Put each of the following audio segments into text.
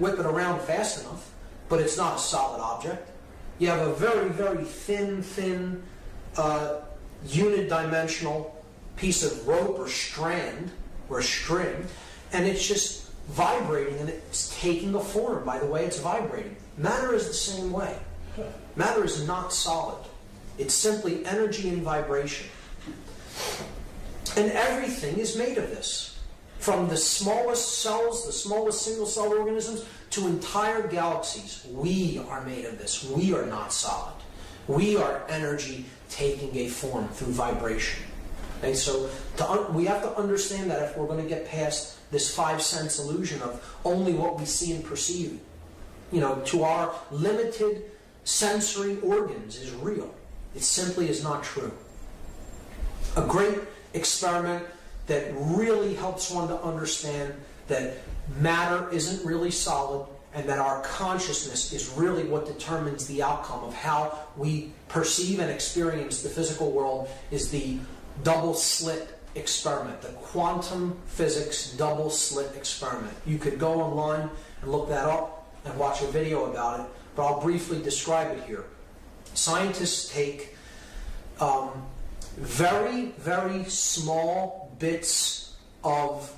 whip it around fast enough, but it's not a solid object. You have a very, very thin, unidimensional piece of rope or strand or string, and it's just vibrating, and it's taking a form by the way it's vibrating. Matter is the same way. Matter is not solid. It's simply energy and vibration. And everything is made of this. From the smallest cells, the smallest single-celled organisms, to entire galaxies. We are made of this. We are not solid. We are energy taking a form through vibration. Okay, so we have to understand that if we're going to get past this five-sense illusion of only what we see and perceive, to our limited sensory organs is real. It simply is not true. A great experiment that really helps one to understand that matter isn't really solid and that our consciousness is really what determines the outcome of how we perceive and experience the physical world is the double slit experiment, the quantum physics double slit experiment. You could go online and look that up and watch a video about it, but I'll briefly describe it here. Scientists take very, very small bits of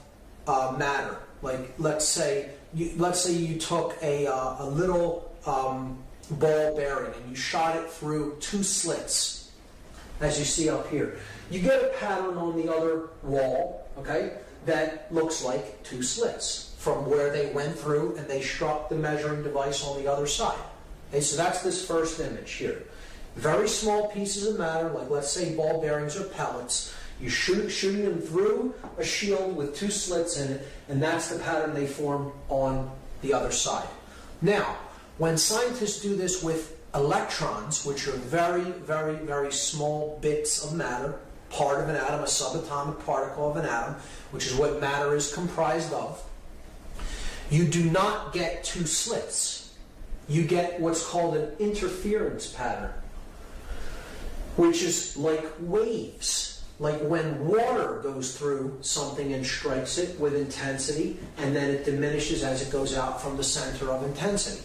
matter. Like let's say you took a little ball bearing and you shot it through two slits, as you see up here. You get a pattern on the other wall, okay, that looks like two slits from where they went through and they struck the measuring device on the other side. Okay, so that's this first image here. Very small pieces of matter, like let's say ball bearings or pellets. You shooting them through a shield with two slits in it, and that's the pattern they form on the other side. Now, when scientists do this with electrons, which are very, very, very small bits of matter, part of an atom, a subatomic particle of an atom, which is what matter is comprised of, you do not get two slits. You get what's called an interference pattern, which is like waves. Like when water goes through something and strikes it with intensity, and then it diminishes as it goes out from the center of intensity.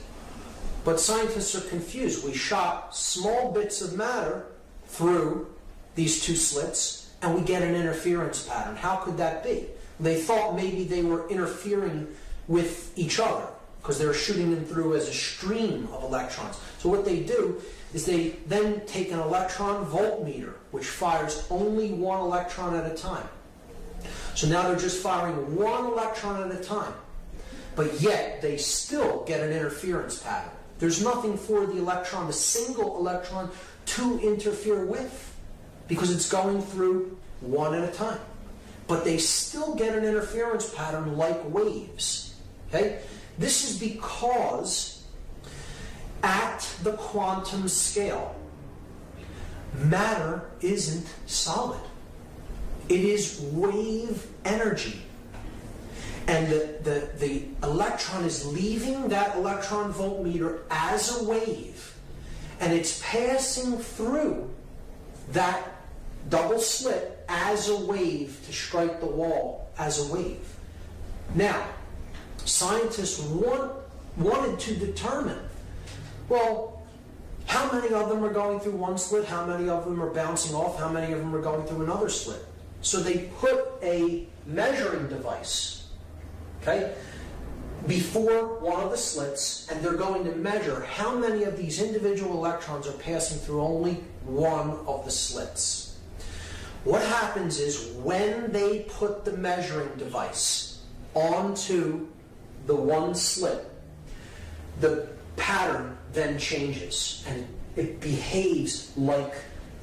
But scientists are confused. We shot small bits of matter through these two slits, and we get an interference pattern. How could that be? They thought maybe they were interfering with each other, because they were shooting them through as a stream of electrons. So what they do is they then take an electron voltmeter, which fires only one electron at a time. So now they're just firing one electron at a time, but yet they still get an interference pattern. There's nothing for the electron, the single electron, to interfere with, because it's going through one at a time. But they still get an interference pattern like waves. Okay? This is because at the quantum scale, matter isn't solid. It is wave energy. And the electron is leaving that electron voltmeter as a wave, and it's passing through that double slit as a wave to strike the wall as a wave. Now, scientists wanted to determine, well, how many of them are going through one slit, how many of them are bouncing off, how many of them are going through another slit. So they put a measuring device, okay, before one of the slits, and they're going to measure how many of these individual electrons are passing through only one of the slits. What happens is when they put the measuring device onto the one slit, the pattern then changes, and it behaves like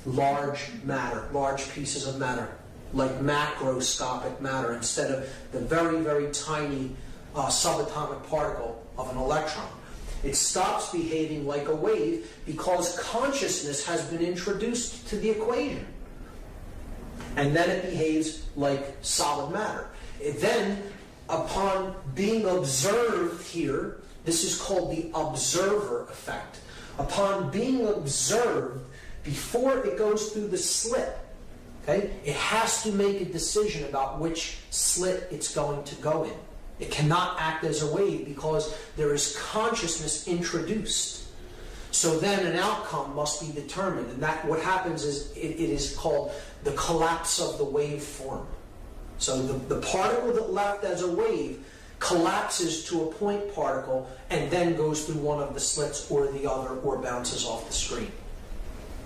large matter, large pieces of matter, like macroscopic matter, instead of the very, very tiny subatomic particle of an electron. It stops behaving like a wave because consciousness has been introduced to the equation. And then it behaves like solid matter. It then, upon being observed here, this is called the observer effect. Upon being observed, before it goes through the slit, okay, it has to make a decision about which slit it's going to go in. It cannot act as a wave because there is consciousness introduced. So then an outcome must be determined, and that what happens is it is called the collapse of the waveform. So the particle that left as a wave collapses to a point particle and then goes through one of the slits or the other or bounces off the screen.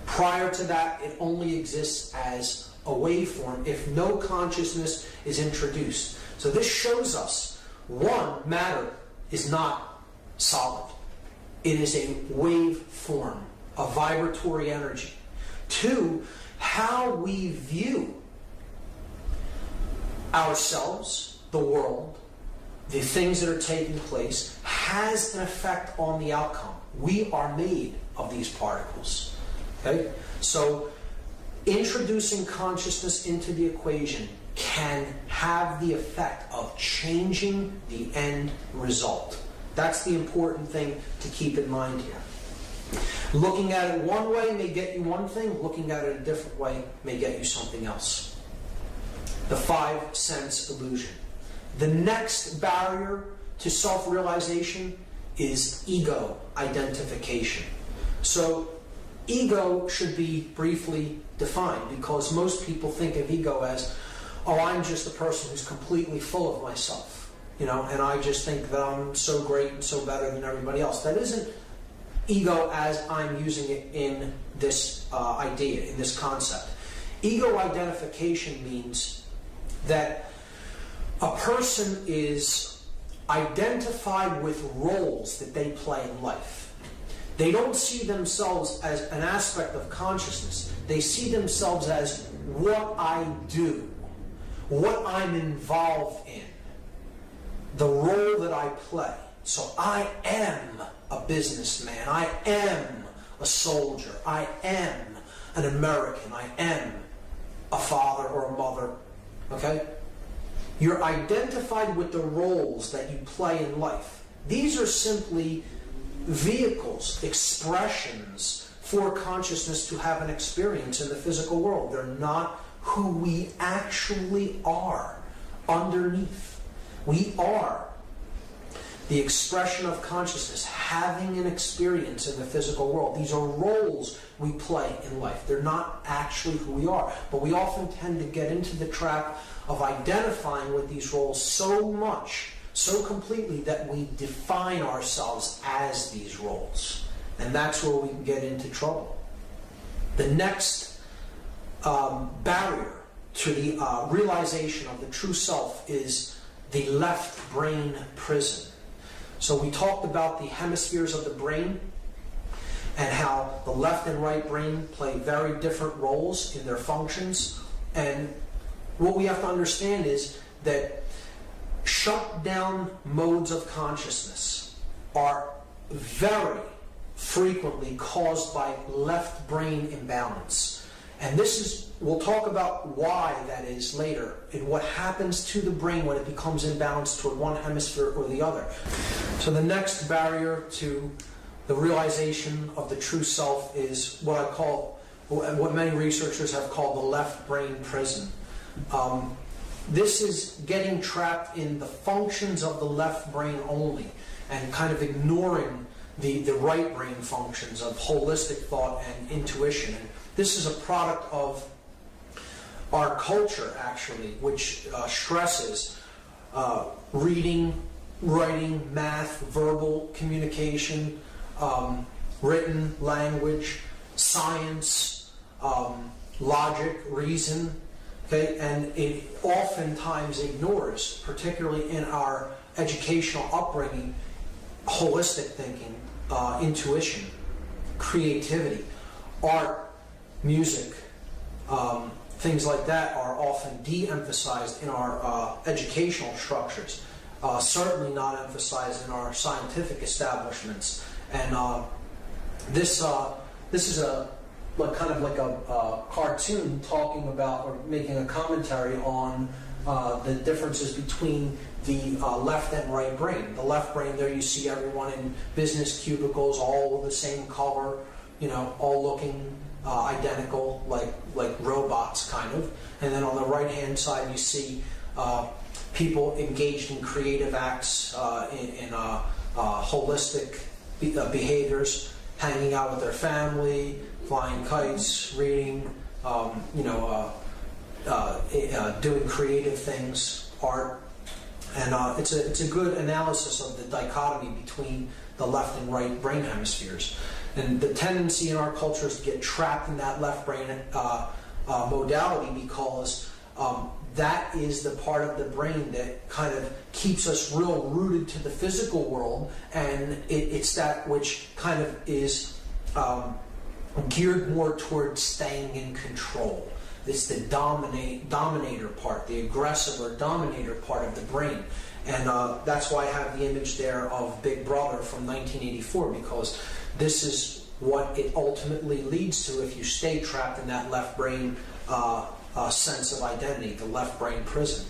Prior to that, it only exists as a waveform if no consciousness is introduced. So this shows us, one, matter is not solid. It is a waveform, a vibratory energy. Two, how we view ourselves, the world, the things that are taking place, has an effect on the outcome. We are made of these particles. Okay? So introducing consciousness into the equation can have the effect of changing the end result. That's the important thing to keep in mind here. Looking at it one way may get you one thing, looking at it a different way may get you something else. The five sense illusion. The next barrier to self-realization is ego identification. So ego should be briefly defined because most people think of ego as, oh, I'm just a person who's completely full of myself, and I just think that I'm so great and so better than everybody else. That isn't ego as I'm using it in this idea, in this concept. Ego identification means that a person is identified with roles that they play in life. They don't see themselves as an aspect of consciousness. They see themselves as what I do, what I'm involved in, the role that I play. So I am a businessman. I am a soldier. I am an American. I am a father or a mother. Okay? You're identified with the roles that you play in life. These are simply vehicles, expressions for consciousness to have an experience in the physical world. They're not who we actually are underneath. We are the expression of consciousness, having an experience in the physical world. These are roles we play in life. They're not actually who we are. But we often tend to get into the trap of identifying with these roles so much, so completely, that we define ourselves as these roles. And that's where we can get into trouble. The next barrier to the realization of the true self is the left brain prison. So we talked about the hemispheres of the brain and how the left and right brain play very different roles in their functions. And what we have to understand is that shut down modes of consciousness are very frequently caused by left brain imbalance. And we'll talk about why that is later, and what happens to the brain when it becomes imbalanced toward one hemisphere or the other. So the next barrier to the realization of the true self is what many researchers have called the left brain prison. This is getting trapped in the functions of the left brain only and kind of ignoring the right brain functions of holistic thought and intuition. And this is a product of our culture, actually, which stresses reading, writing, math, verbal communication, written language, science, logic, reason. Okay? And it oftentimes ignores, particularly in our educational upbringing, holistic thinking, intuition, creativity, art, music, things like that are often de-emphasized in our educational structures, certainly not emphasized in our scientific establishments. And this is kind of like a cartoon talking about or making a commentary on the differences between the left and right brain. The left brain, there you see everyone in business cubicles, all the same color, all looking identical, like robots kind of. And then on the right hand side you see people engaged in creative acts, in holistic behaviors, hanging out with their family, flying kites, reading, doing creative things, art. And it's a good analysis of the dichotomy between the left and right brain hemispheres. And the tendency in our culture is to get trapped in that left brain modality, because that is the part of the brain that kind of keeps us real rooted to the physical world, and it's that which kind of is geared more towards staying in control. It's the dominator part, the aggressive or dominator part of the brain. And that's why I have the image there of Big Brother from 1984, because this is what it ultimately leads to if you stay trapped in that left brain sense of identity, the left brain prison,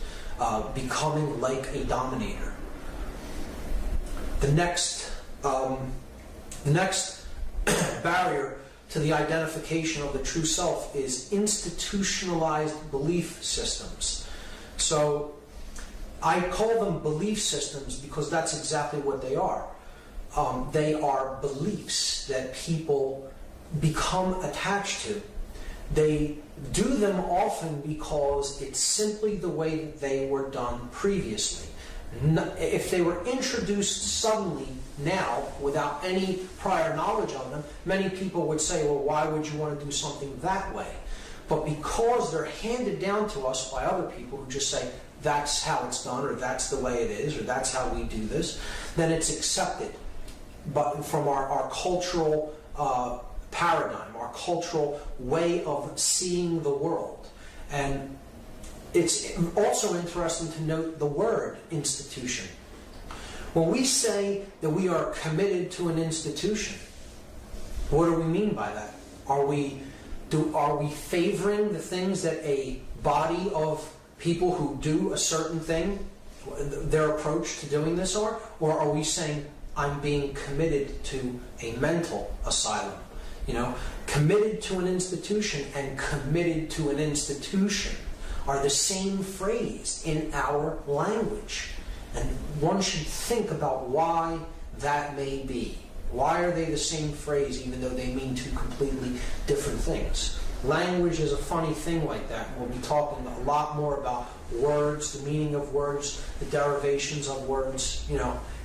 becoming like a dominator. The next barrier to the identification of the true self is institutionalized belief systems. So I call them belief systems because that's exactly what they are. They are beliefs that people become attached to. They do them often because it's simply the way that they were done previously. If they were introduced suddenly now, without any prior knowledge of them, many people would say, well, why would you want to do something that way? But because they're handed down to us by other people who just say, that's how it's done, or that's the way it is, or that's how we do this, then it's accepted. But from our cultural paradigm, our cultural way of seeing the world. And it's also interesting to note the word institution. When we say that we are committed to an institution, what do we mean by that? Are we favoring the things that a body of people who do a certain thing, their approach to doing this are? Or are we saying, I'm being committed to a mental asylum? Committed to an institution and committed to an institution are the same phrase in our language. And one should think about why that may be. Why are they the same phrase even though they mean two completely different things? Language is a funny thing like that. We'll be talking a lot more about words, the meaning of words, the derivations of words,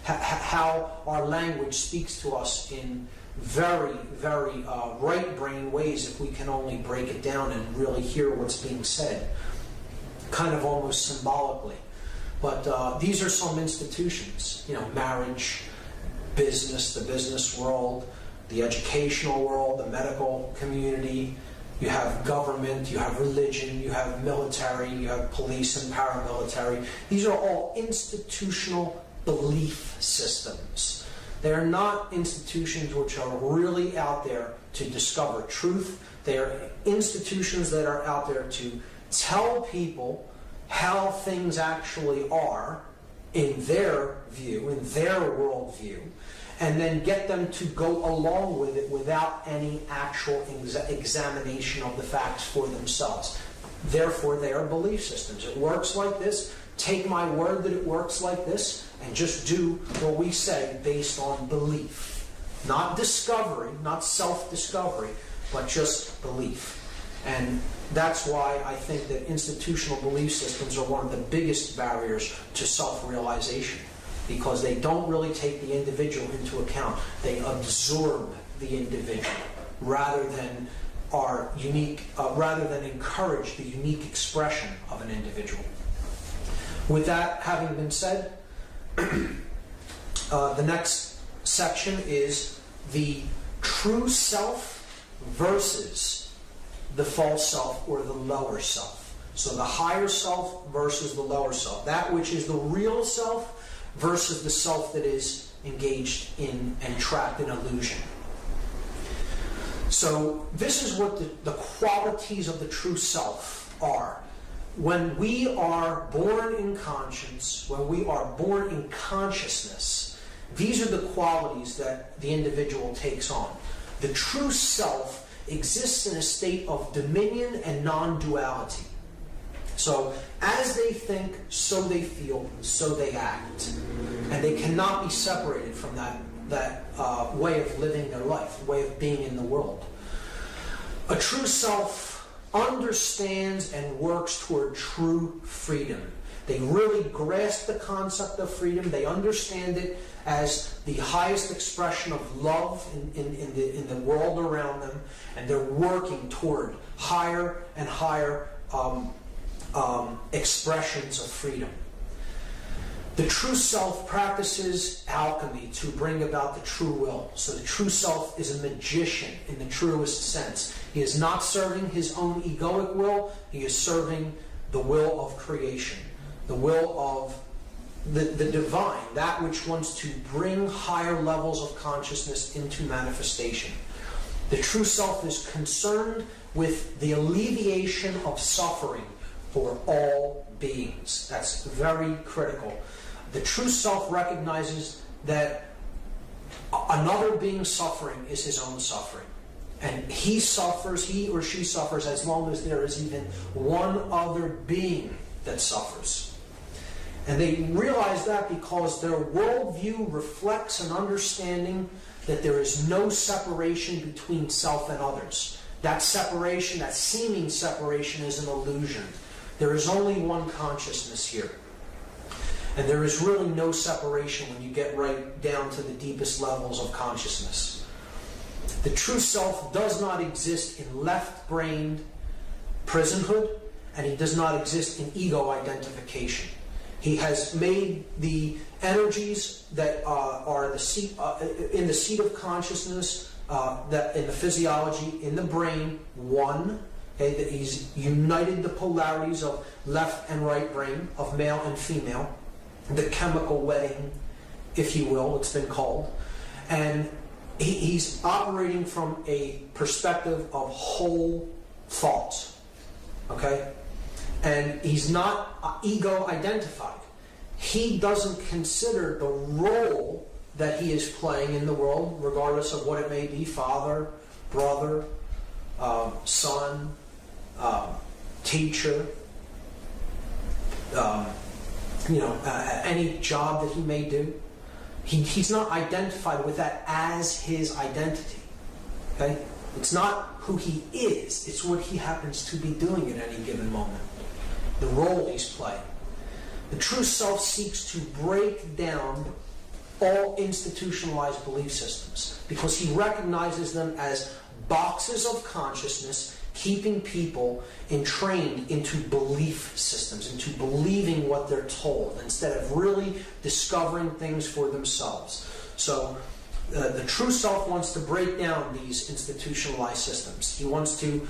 how our language speaks to us in very, very right brain ways if we can only break it down and really hear what's being said, kind of almost symbolically. But these are some institutions, marriage, business, the business world, the educational world, the medical community. You have government, you have religion, you have military, you have police and paramilitary. These are all institutional belief systems. They are not institutions which are really out there to discover truth. They are institutions that are out there to tell people how things actually are in their view, in their worldview, and then get them to go along with it without any actual examination of the facts for themselves. Therefore, they are belief systems. It works like this. Take my word that it works like this, and just do what we say based on belief. Not discovery, not self-discovery, but just belief. And that's why I think that institutional belief systems are one of the biggest barriers to self-realization, because they don't really take the individual into account. They absorb the individual rather than encourage the unique expression of an individual. With that having been said, the next section is the true self versus the false self or the lower self. So the higher self versus the lower self. That which is the real self versus the self that is engaged in and trapped in illusion. So this is what the qualities of the true self are. When we are born in conscience, when we are born in consciousness, these are the qualities that the individual takes on. The true self exists in a state of dominion and non-duality. So as they think, so they feel, so they act. And they cannot be separated from that way of living their life, way of being in the world. A true self understands and works toward true freedom. They really grasp the concept of freedom. They understand it as the highest expression of love in the world around them, and they're working toward higher and higher expressions of freedom. The true self practices alchemy to bring about the true will. So the true self is a magician in the truest sense. He is not serving his own egoic will. He is serving the will of creation, the will of the divine, that which wants to bring higher levels of consciousness into manifestation. The true self is concerned with the alleviation of suffering for all beings. That's very critical. The true self recognizes that another being's suffering is his own suffering. And he or she suffers as long as there is even one other being that suffers. And they realize that because their worldview reflects an understanding that there is no separation between self and others. That separation, that seeming separation, is an illusion. There is only one consciousness here. And there is really no separation when you get right down to the deepest levels of consciousness. The true self does not exist in left-brained prisonhood, and he does not exist in ego identification. He has made the energies that are the seat, in the seat of consciousness, that in the physiology, in the brain, one. Okay, that he's united the polarities of left and right brain, of male and female, the chemical wedding, if you will, it's been called. And he's operating from a perspective of whole thoughts. Okay? And he's not ego identified. He doesn't consider the role that he is playing in the world, regardless of what it may be, father, brother, son, teacher, any job that he may do. He's not identified with that as his identity. Okay? It's not who he is, it's what he happens to be doing at any given moment. The role he's playing. The true self seeks to break down all institutionalized belief systems because he recognizes them as boxes of consciousness keeping people entrained into belief systems, into believing what they're told, instead of really discovering things for themselves. So the true self wants to break down these institutionalized systems. He wants to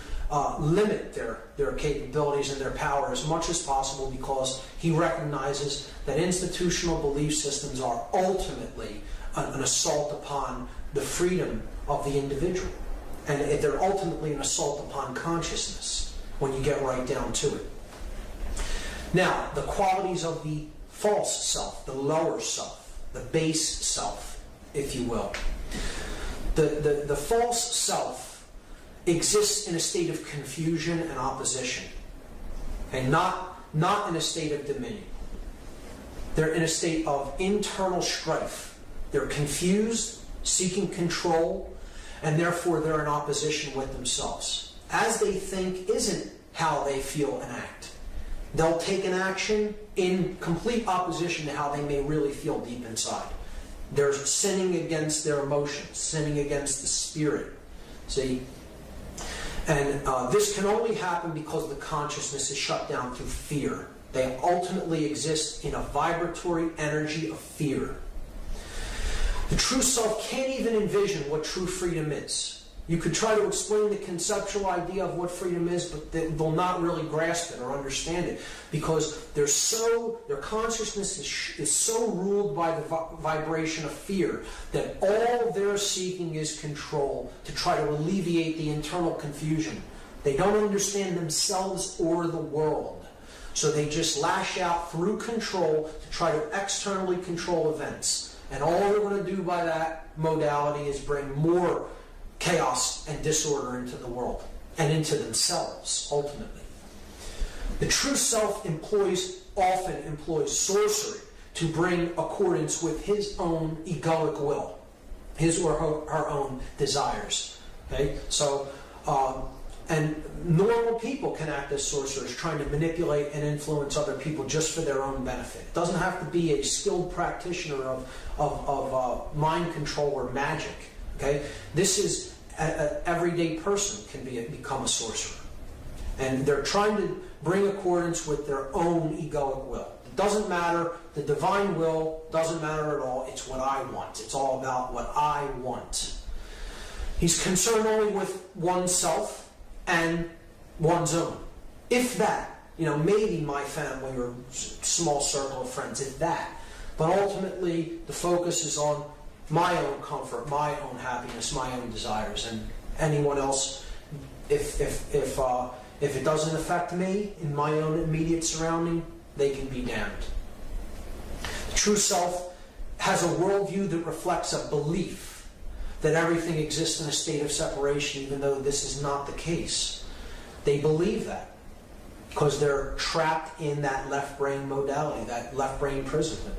limit their capabilities and their power as much as possible because he recognizes that institutional belief systems are ultimately an assault upon the freedom of the individual. And they're ultimately an assault upon consciousness when you get right down to it. Now, the qualities of the false self, the lower self, the base self, if you will. The false self exists in a state of confusion and opposition, and not in a state of dominion. They're in a state of internal strife. They're confused, seeking control, and therefore they're in opposition with themselves. As they think isn't how they feel and act. They'll take an action in complete opposition to how they may really feel deep inside. They're sinning against their emotions, sinning against the spirit. See? And this can only happen because the consciousness is shut down through fear. They ultimately exist in a vibratory energy of fear. The true self can't even envision what true freedom is. You could try to explain the conceptual idea of what freedom is, but they'll not really grasp it or understand it because their consciousness is so ruled by the vibration of fear that all they're seeking is control to try to alleviate the internal confusion. They don't understand themselves or the world. So they just lash out through control to try to externally control events. And all they're going to do by that modality is bring more chaos and disorder into the world and into themselves, ultimately. The true self often employs sorcery to bring accordance with his own egoic will, his or her own desires. Okay, so and normal people can act as sorcerers, trying to manipulate and influence other people just for their own benefit. It doesn't have to be a skilled practitioner of mind control or magic. Okay, this is an everyday person can become a sorcerer, and they're trying to bring accordance with their own egoic will. It doesn't matter. The divine will doesn't matter at all. It's what I want. It's all about what I want. He's concerned only with oneself and one's own. If that, maybe my family or small circle of friends, if that. But ultimately, the focus is on my own comfort, my own happiness, my own desires, and anyone else. If it doesn't affect me in my own immediate surrounding, they can be damned. The true self has a worldview that reflects a belief that everything exists in a state of separation, even though this is not the case. They believe that because they're trapped in that left brain modality, that left brain imprisonment.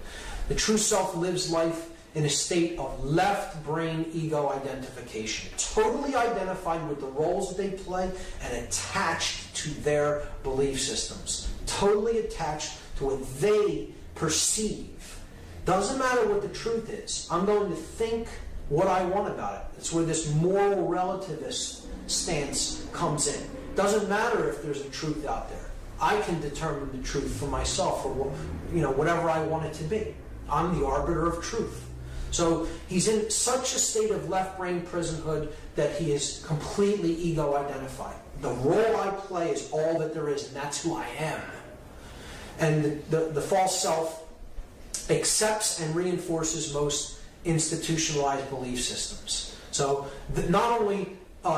The true self lives life in a state of left brain ego identification, totally identified with the roles that they play and attached to their belief systems, totally attached to what they perceive. Doesn't matter what the truth is. I'm going to think what I want about it. It's where this moral relativist stance comes in. Doesn't matter if there's a truth out there. I can determine the truth for myself, or whatever I want it to be. I'm the arbiter of truth. So he's in such a state of left brain prisonhood that he is completely ego identified. The role I play is all that there is, and that's who I am. And the false self accepts and reinforces most institutionalized belief systems. So not only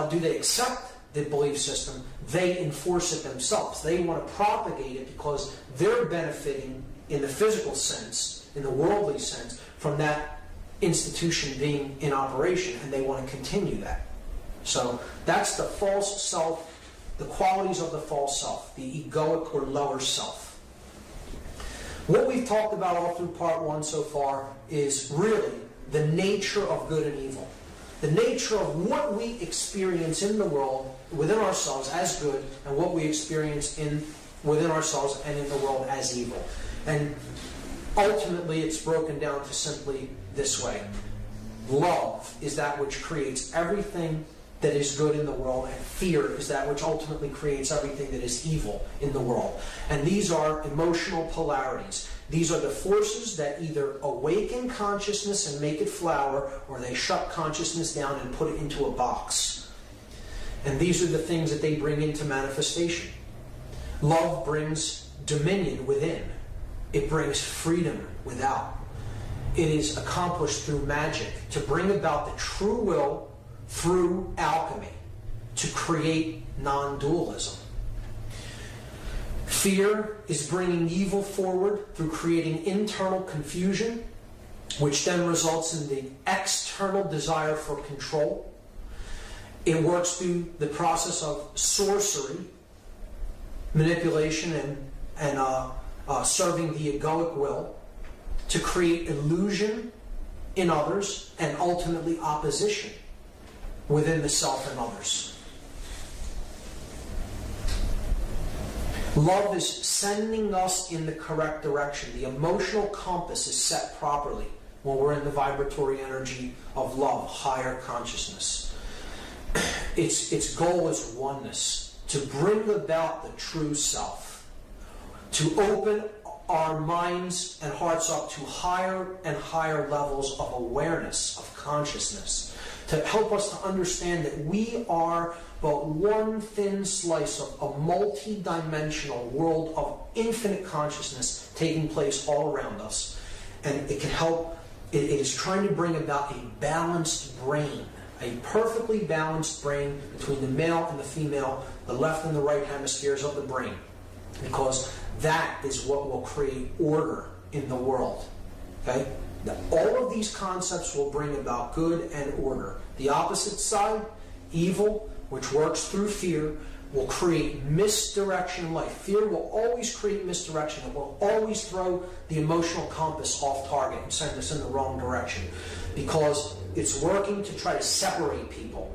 do they accept the belief system, they enforce it themselves. They want to propagate it because they're benefiting in the physical sense, in the worldly sense, from that institution being in operation, and they want to continue that. So that's the false self, the qualities of the false self, the egoic or lower self. What we've talked about all through part one so far is really the nature of good and evil. The nature of what we experience in the world, within ourselves as good, and what we experience within ourselves and in the world as evil. And ultimately it's broken down to simply this way. Love is that which creates everything that is good in the world, and fear is that which ultimately creates everything that is evil in the world. And these are emotional polarities. These are the forces that either awaken consciousness and make it flower, or they shut consciousness down and put it into a box. And these are the things that they bring into manifestation. Love brings dominion within. It brings freedom without. It is accomplished through magic to bring about the true will through alchemy, to create non-dualism. Fear is bringing evil forward through creating internal confusion, which then results in the external desire for control. It works through the process of sorcery, manipulation, and serving the egoic will to create illusion in others and ultimately opposition within the self and others. Love is sending us in the correct direction. The emotional compass is set properly when we're in the vibratory energy of love, higher consciousness. Its goal is oneness, to bring about the true self, to open our minds and hearts up to higher and higher levels of awareness, of consciousness, to help us to understand that we are but one thin slice of a multi-dimensional world of infinite consciousness taking place all around us. And it can help, it is trying to bring about a balanced brain, a perfectly balanced brain between the male and the female, the left and the right hemispheres of the brain. Because that is what will create order in the world. Okay? Now, all of these concepts will bring about good and order. The opposite side, evil, which works through fear, will create misdirection in life. Fear will always create misdirection. It will always throw the emotional compass off target and send us in the wrong direction, because it's working to try to separate people.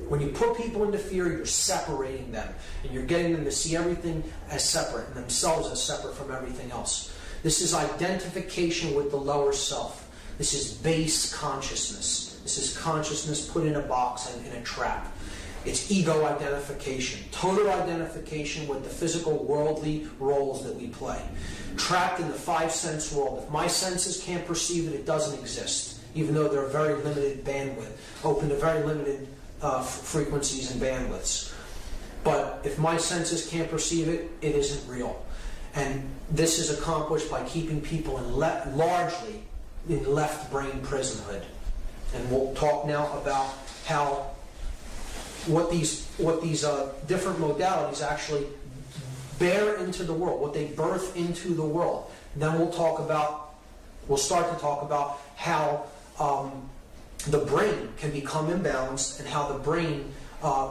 When you put people into fear, you're separating them, and you're getting them to see everything as separate and themselves as separate from everything else. This is identification with the lower self. This is base consciousness. This is consciousness put in a box and in a trap. It's ego identification, total identification with the physical, worldly roles that we play. Trapped in the five sense world. If my senses can't perceive it, it doesn't exist, even though they're very limited bandwidth, open to very limited frequencies and bandwidths. But if my senses can't perceive it, it isn't real. And this is accomplished by keeping people largely in left brain prisonhood. And we'll talk now about how what these different modalities actually bear into the world, what they birth into the world. And then we'll start to talk about how the brain can become imbalanced, and how the brain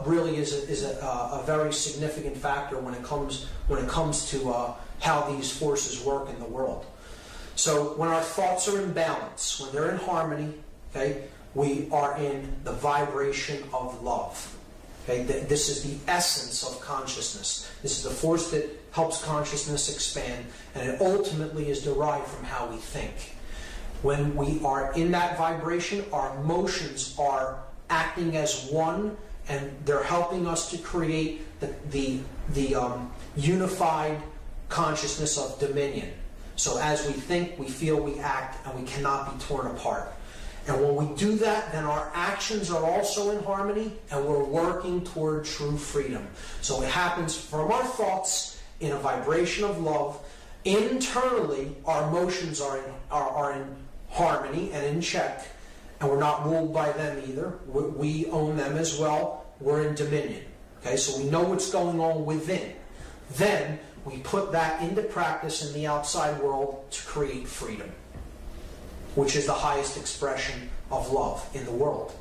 really is a very significant factor when it comes to how these forces work in the world. So when our thoughts are in balance, when they're in harmony, okay, we are in the vibration of love. Okay, this is the essence of consciousness. This is the force that helps consciousness expand, and it ultimately is derived from how we think. When we are in that vibration, our emotions are acting as one, and they're helping us to create the unified consciousness of dominion. So as we think, we feel, we act, and we cannot be torn apart. And when we do that, then our actions are also in harmony, and we're working toward true freedom. So it happens from our thoughts in a vibration of love. Internally, our emotions are in harmony and in check, and we're not ruled by them either. We own them as well. We're in dominion. Okay, so we know what's going on within. Then we put that into practice in the outside world to create freedom, which is the highest expression of love in the world.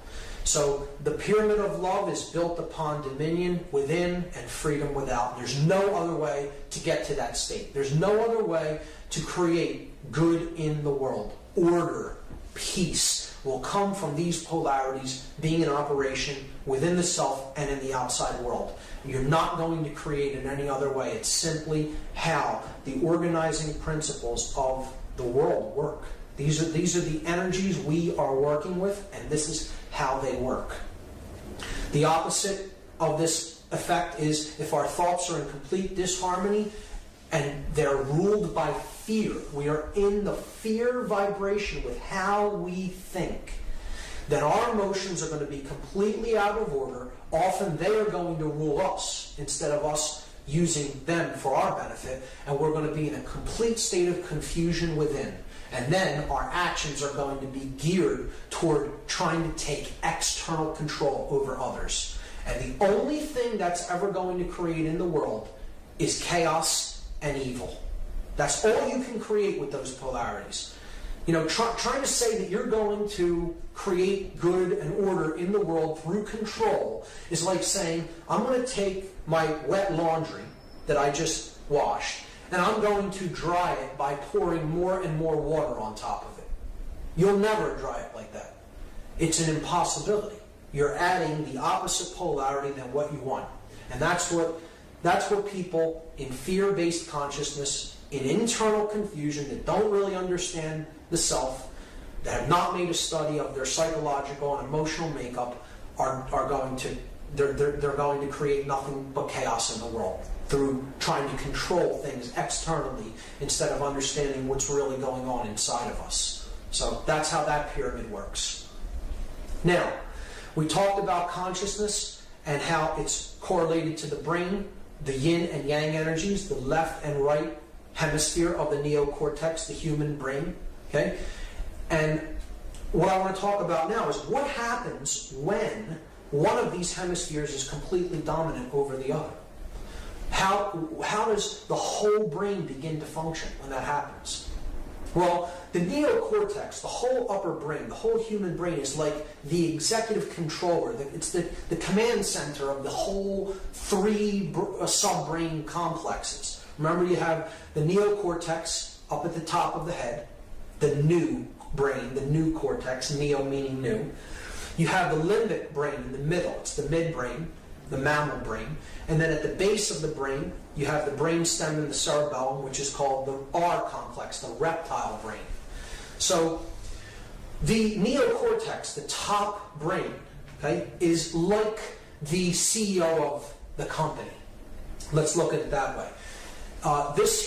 So the pyramid of love is built upon dominion within and freedom without. There's no other way to get to that state. There's no other way to create good in the world. Order, peace will come from these polarities being in operation within the self and in the outside world. You're not going to create it any other way. It's simply how the organizing principles of the world work. These are the energies we are working with, and this is how they work. The opposite of this effect is if our thoughts are in complete disharmony and they're ruled by fear. We are in the fear vibration with how we think. Then our emotions are going to be completely out of order. Often they are going to rule us instead of us using them for our benefit, and we're going to be in a complete state of confusion within. And then our actions are going to be geared toward trying to take external control over others. And the only thing that's ever going to create in the world is chaos and evil. That's all you can create with those polarities. You know, trying to say that you're going to create good and order in the world through control is like saying, I'm going to take my wet laundry that I just washed, and I'm going to dry it by pouring more and more water on top of it. You'll never dry it like that. It's an impossibility. You're adding the opposite polarity than what you want. And that's what people in fear-based consciousness, in internal confusion, that don't really understand the self, that have not made a study of their psychological and emotional makeup, are going to create nothing but chaos in the world through trying to control things externally instead of understanding what's really going on inside of us. So that's how that pyramid works. Now, we talked about consciousness and how it's correlated to the brain, the yin and yang energies, the left and right hemisphere of the neocortex, the human brain. Okay? And what I want to talk about now is what happens when one of these hemispheres is completely dominant over the other. How does the whole brain begin to function when that happens? Well, the neocortex, the whole upper brain, the whole human brain is like the executive controller. It's the command center of the whole three sub-brain complexes. Remember, you have the neocortex up at the top of the head, the new brain, the new cortex, neo meaning new. You have the limbic brain in the middle. It's the midbrain, the mammal brain. And then at the base of the brain, you have the brainstem and the cerebellum, which is called the R complex, the reptile brain. So the neocortex, the top brain, okay, is like the CEO of the company. Let's look at it that way.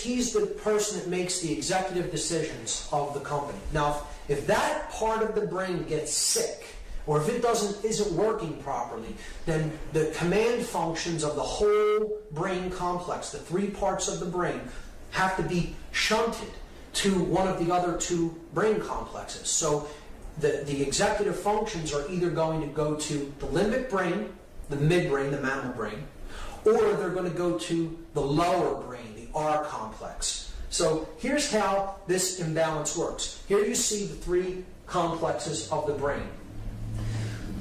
He's the person that makes the executive decisions of the company. Now, if that part of the brain gets sick, or if it isn't working properly, then the command functions of the whole brain complex, the three parts of the brain, have to be shunted to one of the other two brain complexes. So the executive functions are either going to go to the limbic brain, the midbrain, the mammal brain, or they're going to go to the lower brain, the R complex. So here's how this imbalance works. Here you see the three complexes of the brain.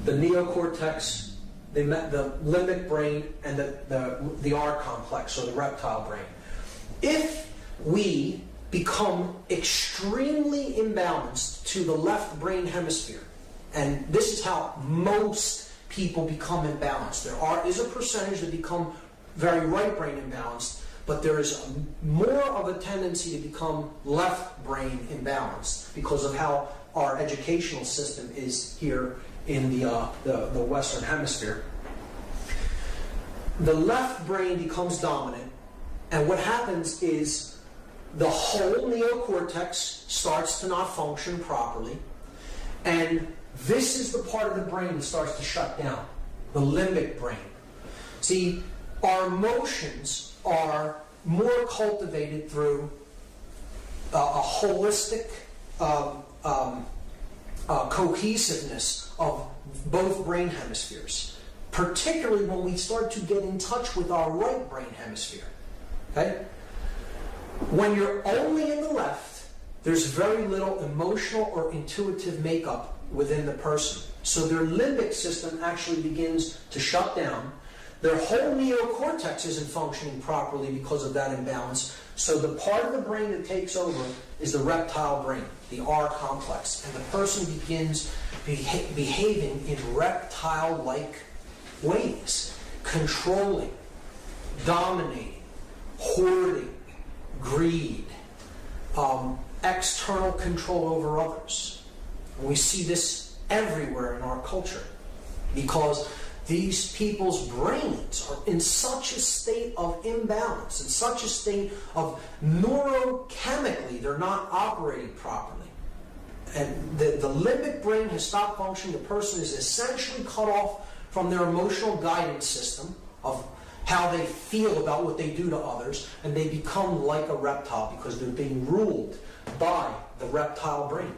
The neocortex, the limbic brain, and the R complex, or the reptile brain. If we become extremely imbalanced to the left brain hemisphere, and this is how most people become imbalanced. There is a percentage that become very right brain imbalanced, but there is more of a tendency to become left brain imbalanced because of how our educational system is here in the Western Hemisphere. The left brain becomes dominant, and what happens is the whole neocortex starts to not function properly, and this is the part of the brain that starts to shut down, the limbic brain. See, our emotions are more cultivated through a holistic cohesiveness of both brain hemispheres, particularly when we start to get in touch with our right brain hemisphere. Okay? When you're only in the left, there's very little emotional or intuitive makeup within the person. So their limbic system actually begins to shut down. Their whole neocortex isn't functioning properly because of that imbalance. So the part of the brain that takes over is the reptile brain, the R complex. And the person begins behaving in reptile-like ways, controlling, dominating, hoarding, greed, external control over others. And we see this everywhere in our culture because these people's brains are in such a state of imbalance, in such a state of neurochemically, they're not operating properly. And the limbic brain has stopped functioning. The person is essentially cut off from their emotional guidance system of how they feel about what they do to others, and they become like a reptile because they're being ruled by the reptile brain.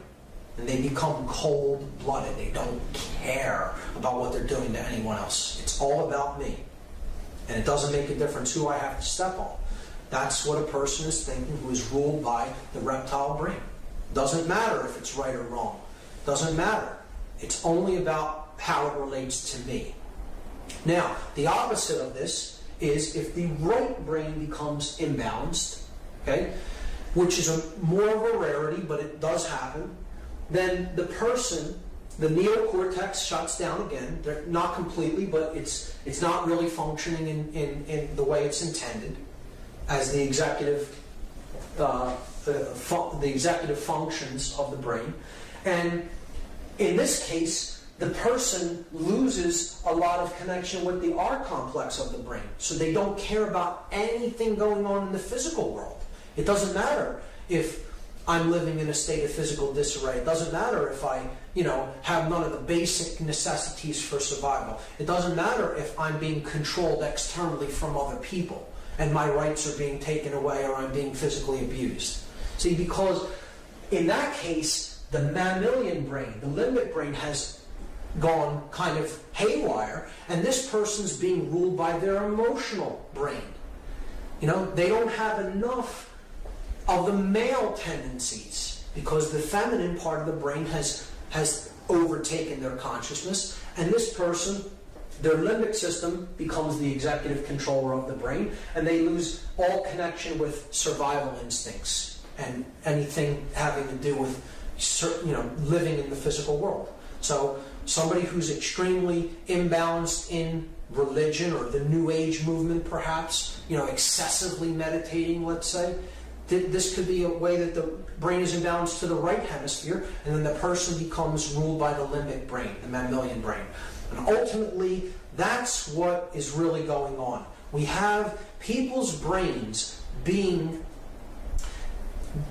And they become cold-blooded. They don't care about what they're doing to anyone else. It's all about me. And it doesn't make a difference who I have to step on. That's what a person is thinking who is ruled by the reptile brain. Doesn't matter if it's right or wrong. Doesn't matter. It's only about how it relates to me. Now, the opposite of this is if the right brain becomes imbalanced, okay, which is more of a rarity, but it does happen, then the person, the neocortex shuts down again. They're not completely, but it's not really functioning in the way it's intended as the executive functions of the brain. And in this case, the person loses a lot of connection with the R complex of the brain. So they don't care about anything going on in the physical world. It doesn't matter if I'm living in a state of physical disarray. It doesn't matter if I, have none of the basic necessities for survival. It doesn't matter if I'm being controlled externally from other people and my rights are being taken away or I'm being physically abused. See, because in that case, the mammalian brain, the limbic brain has gone kind of haywire, and this person's being ruled by their emotional brain. They don't have enough of the male tendencies because the feminine part of the brain has overtaken their consciousness, and this person, their limbic system becomes the executive controller of the brain, and they lose all connection with survival instincts and anything having to do with living in the physical world. So somebody who's extremely imbalanced in religion or the New Age movement, perhaps, excessively meditating, let's say, this could be a way that the brain is imbalanced to the right hemisphere, and then the person becomes ruled by the limbic brain, the mammalian brain. And ultimately, that's what is really going on. We have people's brains being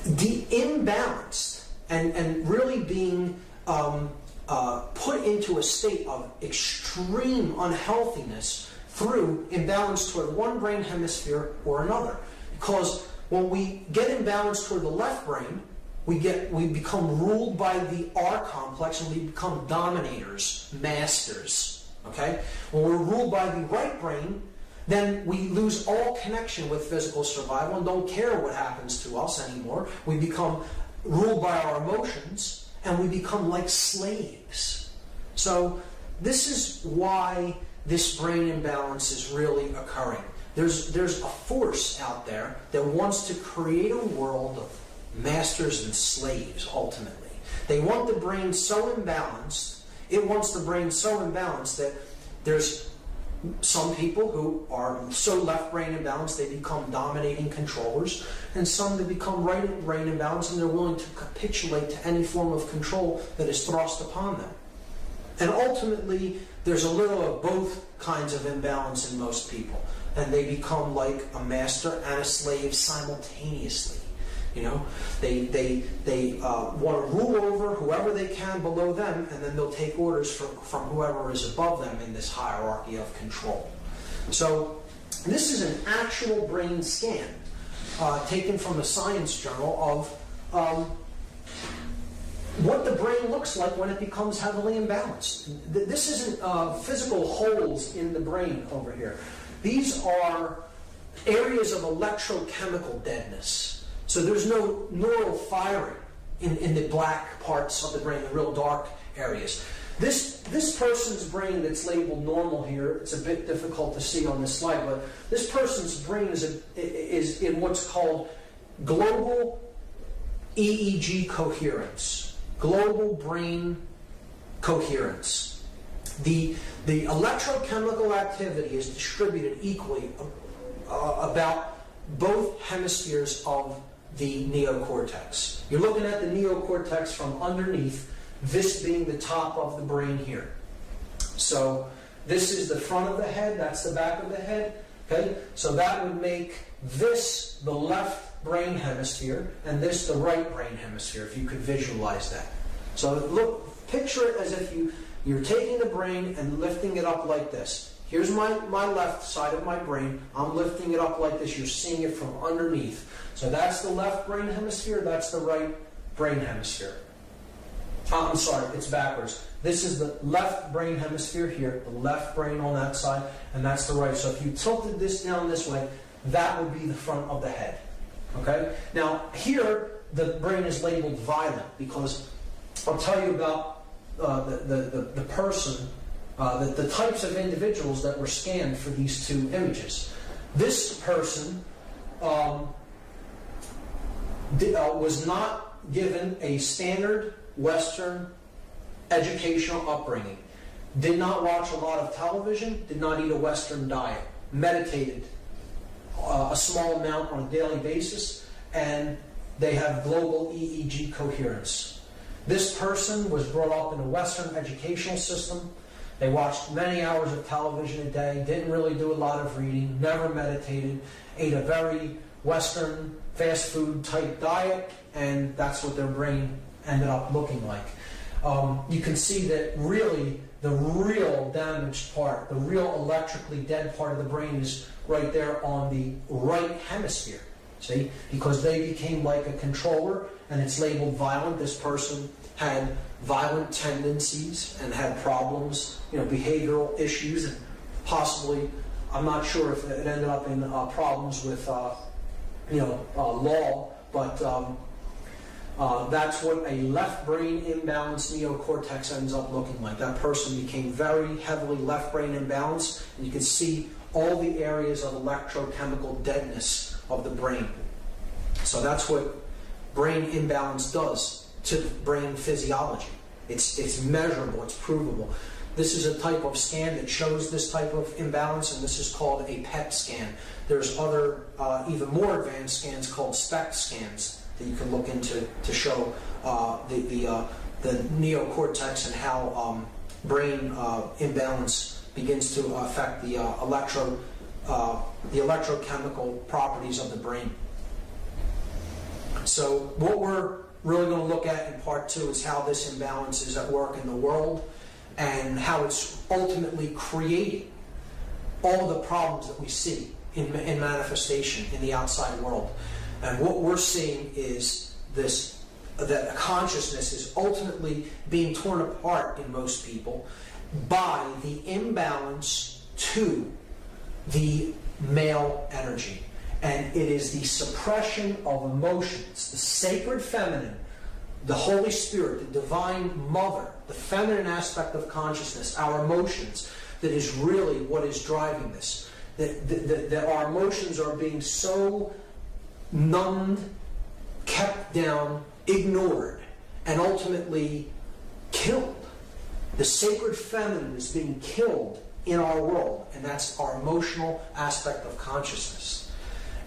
imbalanced and really being put into a state of extreme unhealthiness through imbalance toward one brain hemisphere or another. Because when we get imbalanced toward the left brain, we become ruled by the R complex, and we become dominators, masters. Okay? When we're ruled by the right brain, then we lose all connection with physical survival and don't care what happens to us anymore. We become ruled by our emotions, and we become like slaves. So this is why this brain imbalance is really occurring. There's a force out there that wants to create a world of masters and slaves, ultimately. They want the brain so imbalanced, it wants the brain so imbalanced that there's some people who are so left brain imbalanced they become dominating controllers, and some that become right brain imbalanced and they're willing to capitulate to any form of control that is thrust upon them. And ultimately, there's a little of both kinds of imbalance in most people, and they become like a master and a slave simultaneously. They want to rule over whoever they can below them, and then they'll take orders from whoever is above them in this hierarchy of control. So this is an actual brain scan taken from a science journal of what the brain looks like when it becomes heavily imbalanced. This isn't physical holes in the brain over here. These are areas of electrochemical deadness. So there's no neural firing in the black parts of the brain, the real dark areas. This person's brain that's labeled normal here, it's a bit difficult to see on this slide, but this person's brain is in what's called global EEG coherence, global brain coherence. The electrochemical activity is distributed equally about both hemispheres of the neocortex. You're looking at the neocortex from underneath, this being the top of the brain here. So this is the front of the head, that's the back of the head. Okay? So that would make this the left brain hemisphere and this the right brain hemisphere, if you could visualize that. So look, picture it as if you're taking the brain and lifting it up like this. Here's my left side of my brain. I'm lifting it up like this. You're seeing it from underneath. So that's the left brain hemisphere. That's the right brain hemisphere. I'm sorry, it's backwards. This is the left brain hemisphere here, the left brain on that side, and that's the right. So if you tilted this down this way, that would be the front of the head. Okay? Now, here, the brain is labeled violent because I'll tell you about the person, the types of individuals that were scanned for these two images. This person was not given a standard Western educational upbringing, did not watch a lot of television, did not eat a Western diet, meditated a small amount on a daily basis, and they have global EEG coherence. This person was brought up in a Western educational system. They watched many hours of television a day, didn't really do a lot of reading, never meditated, ate a very Western fast food type diet, and that's what their brain ended up looking like. You can see that really the real damaged part, the real electrically dead part of the brain is right there on the right hemisphere. See? Because they became like a controller, and it's labeled violent. This person had violent tendencies and had problems, behavioral issues, and possibly, I'm not sure if it ended up in problems with, law, but That's what a left brain imbalanced neocortex ends up looking like. That person became very heavily left brain imbalanced, and you can see all the areas of electrochemical deadness of the brain. So that's what brain imbalance does to brain physiology. It's measurable, it's provable. This is a type of scan that shows this type of imbalance, and this is called a PET scan. There's other, even more advanced scans called SPECT scans that you can look into to show the neocortex and how brain imbalance begins to affect the electrochemical properties of the brain. So what we're really going to look at in part 2 is how this imbalance is at work in the world and how it's ultimately creating all the problems that we see in manifestation in the outside world. And what we're seeing is this, that consciousness is ultimately being torn apart in most people by the imbalance to the male energy. And it is the suppression of emotions, the sacred feminine, the Holy Spirit, the Divine Mother, the feminine aspect of consciousness, our emotions, that is really what is driving this. That our emotions are being so numbed, kept down, ignored, and ultimately killed. The sacred feminine is being killed in our world, and that's our emotional aspect of consciousness.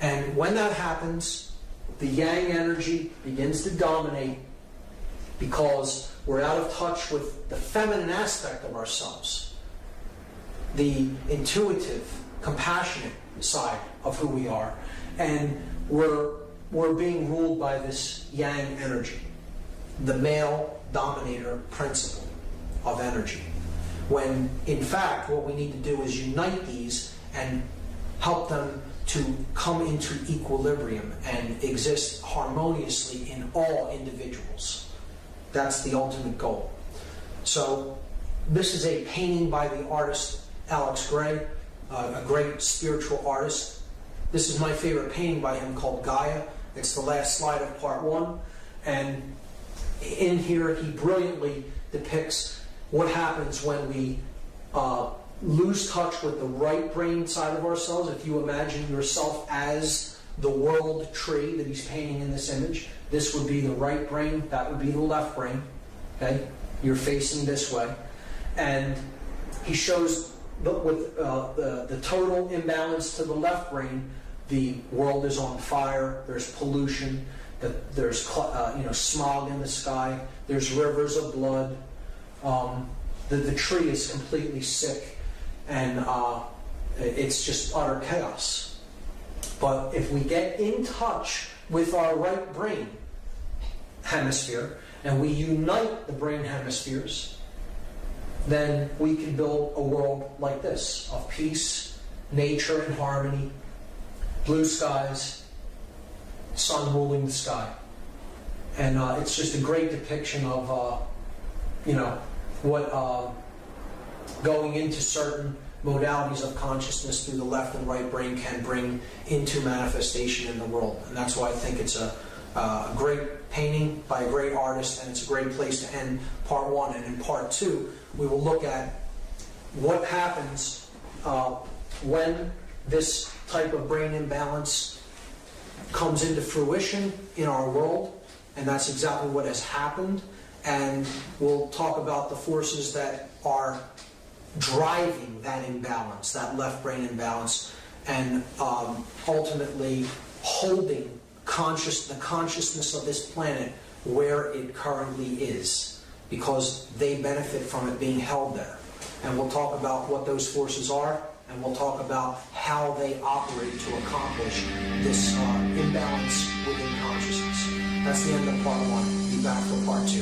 And when that happens, the yang energy begins to dominate because we're out of touch with the feminine aspect of ourselves, the intuitive, compassionate side of who we are, and we're being ruled by this yang energy, the male dominator principle of energy. When in fact what we need to do is unite these and help them to come into equilibrium and exist harmoniously in all individuals. That's the ultimate goal. So this is a painting by the artist Alex Gray, a great spiritual artist. This is my favorite painting by him called Gaia. It's the last slide of part 1. And in here he brilliantly depicts what happens when we lose touch with the right brain side of ourselves. If you imagine yourself as the world tree that he's painting in this image, this would be the right brain, that would be the left brain. Okay, you're facing this way, and he shows with the total imbalance to the left brain. The world is on fire. There's pollution. There's smog in the sky. There's rivers of blood. The tree is completely sick. And it's just utter chaos. But if we get in touch with our right brain hemisphere and we unite the brain hemispheres, then we can build a world like this, of peace, nature and harmony, blue skies, sun ruling the sky. And it's just a great depiction of what going into certain modalities of consciousness through the left and right brain can bring into manifestation in the world. And that's why I think it's a great painting by a great artist, and it's a great place to end part 1. And in part 2, we will look at what happens when this type of brain imbalance comes into fruition in our world, and that's exactly what has happened. And we'll talk about the forces that are driving that imbalance, that left brain imbalance, and ultimately holding the consciousness of this planet where it currently is, because they benefit from it being held there. And we'll talk about what those forces are, and we'll talk about how they operate to accomplish this imbalance within consciousness. That's the end of part 1. Be back for part 2.